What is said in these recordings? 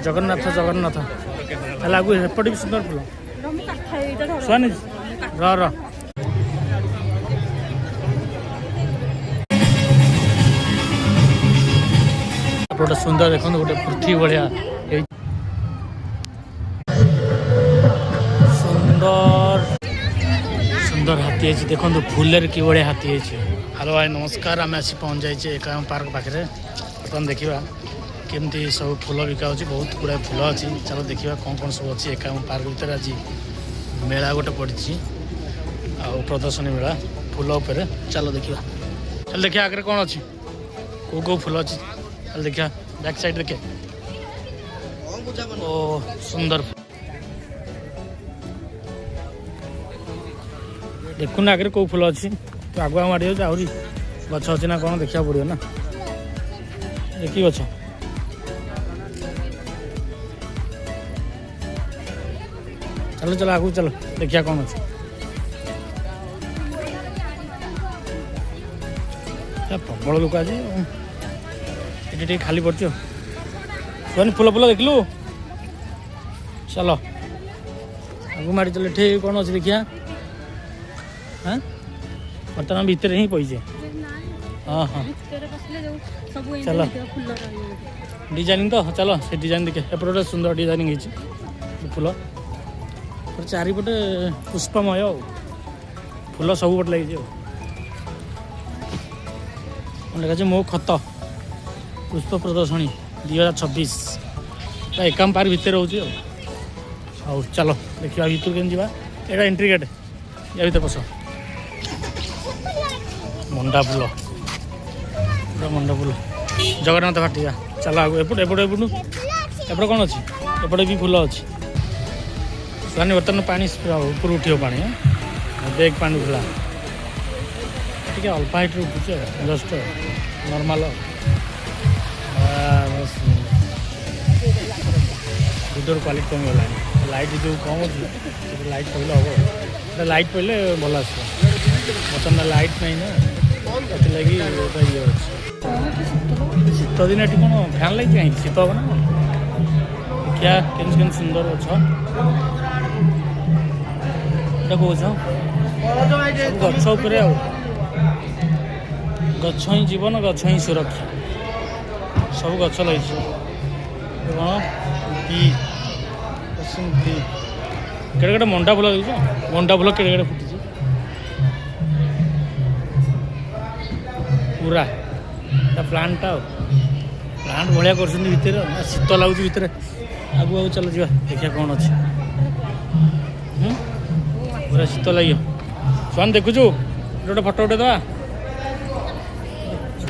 जगन्नाथ जगन्नाथ लागू एपटे भी सुंदर फुल सुहानी र गोटे सुंदर देखो गोटे पृथ्वी भाया सुंदर सुंदर हाथी है देखो फुलर कि भाया हाथी है। हेलो भाई नमस्कार आम आसी पहुँच जाइए एकाम पार्क पाखे बर्तमान देखा केमती सब फुल बिका बहुत गुड़ा फुल अच्छी चलो देखा कौन सब अच्छी एकाम पार्क भर आज मेला गोटे पड़ी आ प्रदर्शनी मेला फुल उपर चलो देखा चल देखा आगे कौन अच्छी कौ फुल अच्छी चल देखा बैक साइड देखे ओ सुंदर देखुन आगे कौ फुल अच्छी तो आगुआ माड़ी जाऊँ आहरी गछ अच्छी ना कौन देखा पड़ो ना देखी गछ चलो चलो आगू चलो देखिया कौन अच्छे प्रबल लोक आज ये खाली पड़ सुहानी फुल फुल देखलु चलो आगू माड़ी चलो ठीक कौन अच्छे देखिया हाँ बर्तमान भितर ही पैसे हाँ हाँ चलो डिजाइनिंग तो चलो से डिजाइन देखे एपटे सुंदर डिजाइनिंग फुल चारिपटे पुष्पमय फुल सब पटे लगे लिखा मो खत पुष्प प्रदर्शनी 2026 एकाम पार्क भितर रोचे हाउ चलो देखा भर के यहाँ एंट्री गेट या भर पस मंडा फुल पूरा मंडा फुल जगन्नाथ भाटिया चलो आगे एपटे एपटे एपटू एपटे कौन अच्छी एपटे भी फुल अच्छी सुहानी बर्तमान पानी ऊपर उठो पा बेग पानी उठला टे अल्प हाइट उठुचे जस्ट नॉर्मल वीडियो क्वालिटी कमीगला लाइट जो कम अच्छी लाइट पड़े हम लाइट पड़े भल आस बर्तमान लाइट नहीं ना लगी ये शीत दिन ये कौन फैन लगी कहीं शीत हम ना क्या के सुंदर अच्छा कौच गछ उपर गछ ही जीवन गछ ही सुरक्षा सब गछ लगी कौन केड़े केड़े मंडा फुल देख मंडा फुल केड़े केड़े फुटी पूरा प्लांट प्लांट भाया कर भितर शीत लगुच भितर आगू आगू चलो जा देखिए कौन अच्छे पूरा शीत लगे सुहान देखुचु गोटे फटो उठे दवा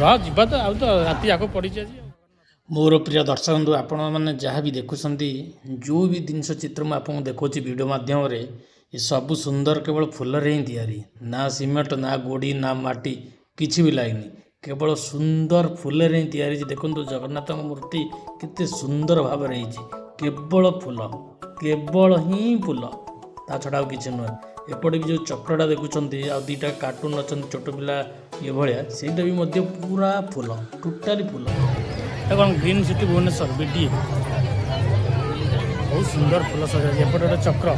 रहा तो आउ तो राति जाक पड़ी मोर प्रिय दर्शक बंधु आपण मैंने जहाँ भी देखुं जो भी जिनस चित्र मुझे आपको देखा वीडियो माध्यम ये सब सुंदर केवल फुलर ही तैयारी ना सीमेंट ना गोड़ी ना माटी किसी भी लागनी केवल सुंदर फुलर ही तैयारी देखो जगन्नाथ मूर्ति केते सुंदर भाव रही केवल फुल केवल ही फुल ता छड़ा किसी नुह एपटे भी जो चक्रटा देखुं आ दीटा कार्टून अच्छा छोट पिला ये भाया ସେଇଟା भी मध्य पूरा फुल टोटाली फुल कौन ग्रीन सिटी भुवनेश्वर बीडी बहुत सुंदर फुल सजा एपटे गोटे चक्र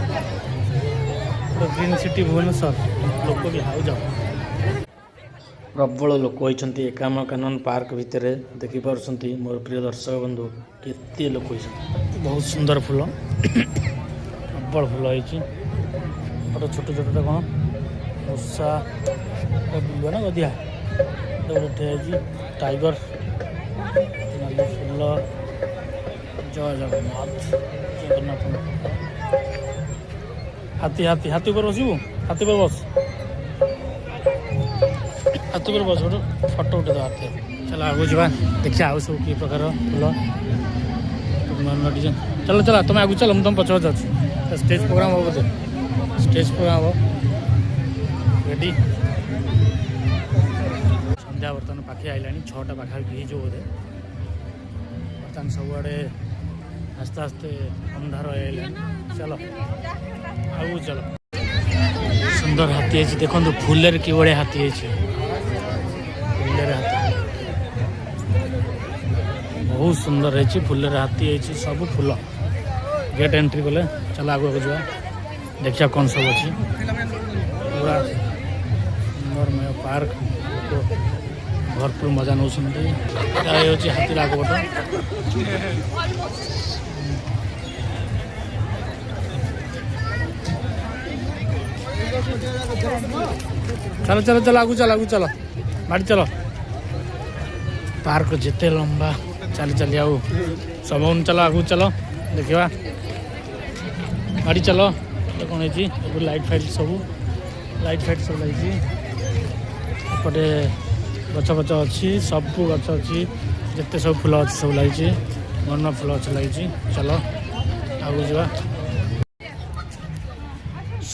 ग्रीन सिटी भुवनेश्वर लोक भी हाउ जाओ प्रबल लोक होती एकाम कानन पार्क भितर देखिपुंट मोर प्रिय दर्शक बंधु केते लोक बहुत सुंदर फुल प्रबल फुल होती छोट छोट कौन मूषा बुलवा ना गधिया गोटे टाइगर फुल जय जगन्नाथ जगन्नाथ हाथी हाथी हाथी पर बसबू हाथी पर बस हाथी पर बस गोटे फटो उठे हाथी चलो आगू जा देखिए आउ सब कि प्रकार फुल डिजाइन चलो चलो तुम आगू चलो तुम पच पच अच्छे स्टेज प्रोग्राम हो बोधे स्टेज प्रोग्राम हो रेडी सन्ध्या बर्तमान पाखे आईला 6टा पाखापाखि हो बोधे बर्तमान सबुआड़े आस्ते आस्ते अंधार आईला चलो आगू चलो सुंदर हाथी है देखो फुलर कि भाया हाथी है फुलर हाथी बहुत सुंदर है फुल हाथी है सब फुल गेट एंट्री कले चल आगे जा देखिए कौन सब अच्छी पूरा सुंदरमय पार्क भरपूर मजा नौ हाथी आगपट चलो चलो चलो आगू चलो बाड़ी चलो पार्क जिते लंबा चली चली आउ सब चलो आगू चलो देखा गाड़ी चलो कौन है लाइट फाइट सब लगी एपटे गच फच अच्छी सब गच अच्छी जिते सब फूल अच्छी सब लगी नूआ फूल अच्छी लगी चलो आगू जा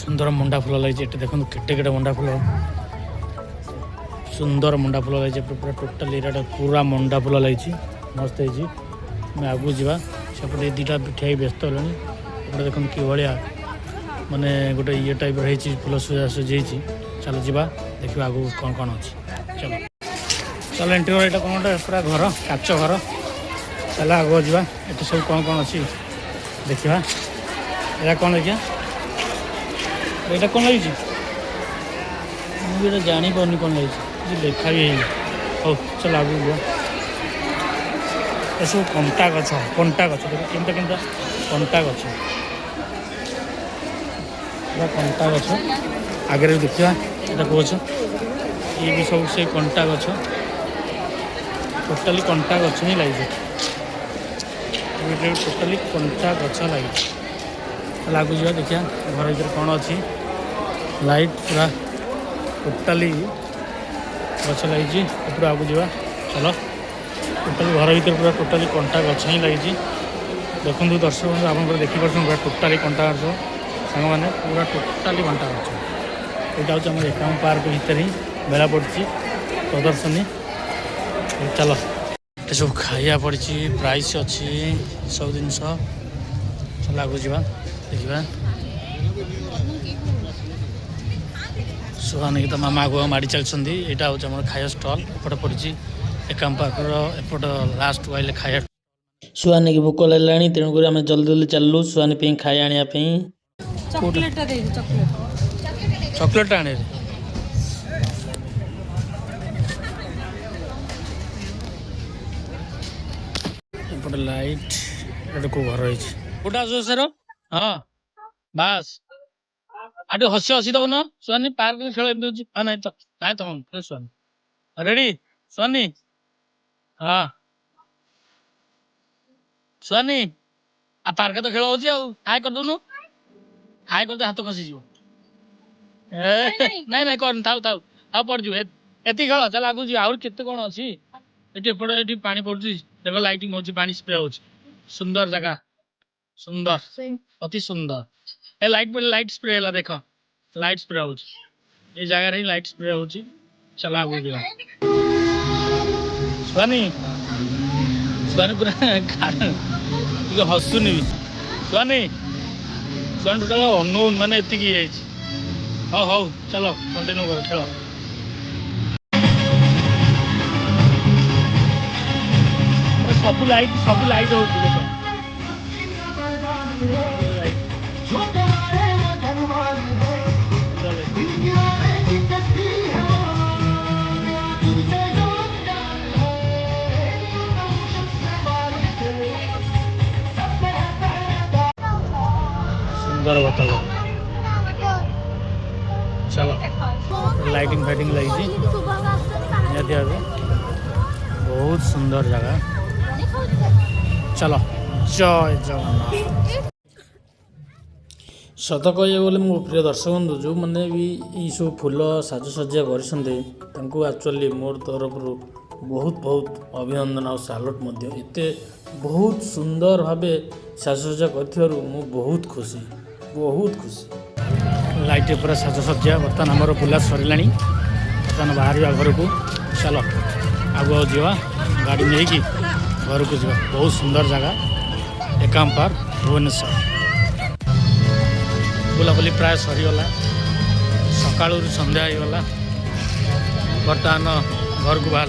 सुंदर मुंडा फूल लगी देखो केटे केटे मुंडा फूल सुंदर मुंडा फूल लगी पूरा टोटाल एरिया पूरा मुंडा फूल लगी मस्त है आगू जा सेपटे दुटा ठिया व्यस्त होने देखो कि भाया माने गोटे ये टाइप रही फूल सजाई चलो जा देखा आगू कौन कौन अच्छी चलो चलो एंट्री कर यहाँ कौन पूरा घर काच घर चलो आगू जा ये सब कौन कौन अच्छी देखा यहाँ कौन देखिए यहाँ कौन लगी मुझे जापार कौन लगी लेखा भी है हो चल आगू जा ये सब कंटा गछ केमता केमता कंटा गछ कंटा गछ आगे देखा यहाँ कौच ये भी सब से कंटा गछ टोटाली कंटा गछ ही लगी टोटाली कंटा गछ लगी लागू जा देखिए घर भर कौन अच्छी लाइट पूरा टोटाली गछ लगी ऊपर आगू जा चलो टोटाली घर भर पूरा टोटाली कंटा गछ ही लगी देखो दर्शक बंधु आप देखिए पूरा टोटाली कंटा गछ सांग मैंने पूरा टोटाली कंटा गछ यहाँ हूँ एकाम पार्क भितर ही बेला पड़ी प्रदर्शनी चलो ये सब खाया पड़ी प्राइस अच्छी सब जिन चलो आगू जा देखा सुहानी तो मामा आगुआ माड़ी चलती यहाँ हूँ खाया स्टल एपटे पड़ी एकाम पार्क एपट लास्ट वाइल खाया सुहानी की भोक लगे तेणुक आम जल्दी जल्दी चलू सुहानी खाया आने चॉकलेट आने एपटे लाइट ये को घर रही गोटा जो सर हाँ बास आटे हसी हसी दब न सुहानी पार्क में खेल ना तो ना तो सुहानी रेडी सुहानी हाँ सुहानी आ पार्क तो खेल हो हाय कर दौनु हाय करते हाथ खसी नहीं नहीं कर थाउ थाउ थाउ पड़ जु एति खेल चल आगु जी आउर केते कोन अछि एटी एपटे एटी पानी पड़ुची देखो लाइटिंग होची पानी स्प्रे होची सुंदर जगह सुंदर अति सुंदर ए लाइट स्प्रे हला देखो लाइट स्प्रे होची ए जगह रे लाइट स्प्रे होची चल आगु जी सुहानी सुहानी पूरा हसुनी सुहानी सुहानी टोटल अनु माने एतिकी जाइछि हो हो चलो कंटिन्यू करो खेलो सब लाइट हो सुंदर बताओ चलो लाइटिंग फाइटिंग लगी बहुत सुंदर जगह चलो जय जगन्नाथ सत कह गले मो प्रिय दर्शक बंधु जो मैंने भी ये सब फूल साजसज्जा कर एक्चुअली मोर तरफ बहुत बहुत अभिनंदन और सालुट एते बहुत सुंदर भाव साजसज्जा कर बहुत खुशी लाइट पूरा साजसज्जा बर्तमान आमर बुला सरला बर्तमान बाहर घर को चलो आगु जा गाड़ी नहीं कि घर को जा बहुत सुंदर जगह एकाम पार्क भुवनेश्वर बुलाबुली प्राय सरीगला सकाळु संध्या होगला बर्तमान घर को बाहर